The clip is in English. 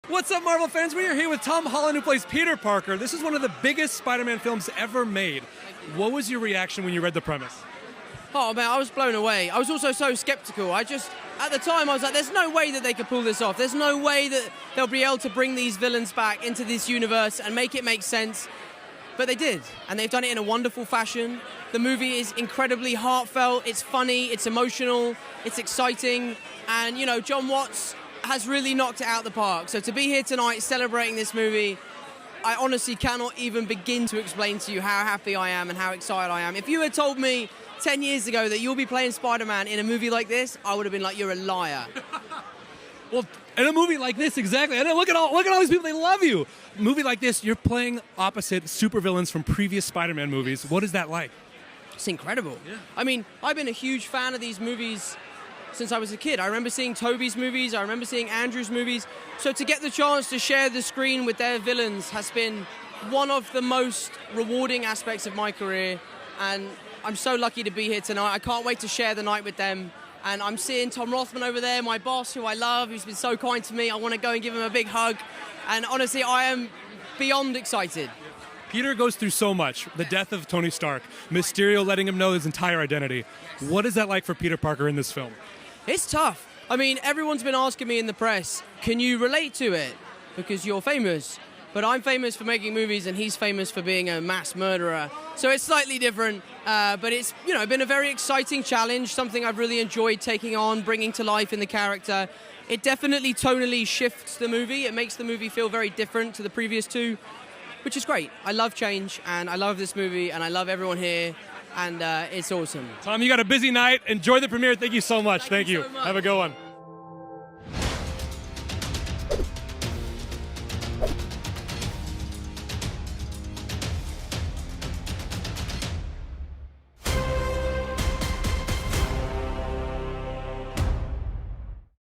What's up, Marvel fans? We are here with Tom Holland, who plays Peter Parker. This is one of the biggest Spider-Man films ever made. What was your reaction when you read the premise? Oh man, I was blown away. I was also so skeptical. At the time, I was like, there's no way that they could pull this off. There's no way that they'll be able to bring these villains back into this universe and make it make sense. But they did, and they've done it in a wonderful fashion. The movie is incredibly heartfelt, it's funny, it's emotional, it's exciting, and you know, John Watts has really knocked it out of the park. So to be here tonight celebrating this movie, I honestly cannot even begin to explain to you how happy I am and how excited I am. If you had told me 10 years ago that you'll be playing Spider-Man in a movie like this, I would have been like, you're a liar. Well, in a movie like this, exactly. And look at all these people, they love you. A movie like this, you're playing opposite supervillains from previous Spider-Man movies. What is that like? It's incredible. Yeah. I mean, I've been a huge fan of these movies since I was a kid. I remember seeing Tobey's movies, I remember seeing Andrew's movies. So to get the chance to share the screen with their villains has been one of the most rewarding aspects of my career. And I'm so lucky to be here tonight. I can't wait to share the night with them. And I'm seeing Tom Rothman over there, my boss, who I love, who's been so kind to me. I want to go and give him a big hug. And honestly, I am beyond excited. Peter goes through so much. The death of Tony Stark, Mysterio letting him know his entire identity. What is that like for Peter Parker in this film? It's tough. I mean, everyone's been asking me in the press, can you relate to it? Because you're famous. But I'm famous for making movies and he's famous for being a mass murderer. So it's slightly different, but it's been a very exciting challenge, something I've really enjoyed taking on, bringing to life in the character. It definitely tonally shifts the movie. It makes the movie feel very different to the previous two, which is great. I love change and I love this movie and I love everyone here and it's awesome. Tom, you got a busy night. Enjoy the premiere. Thank you so much. Thank you. So much. Have a good one.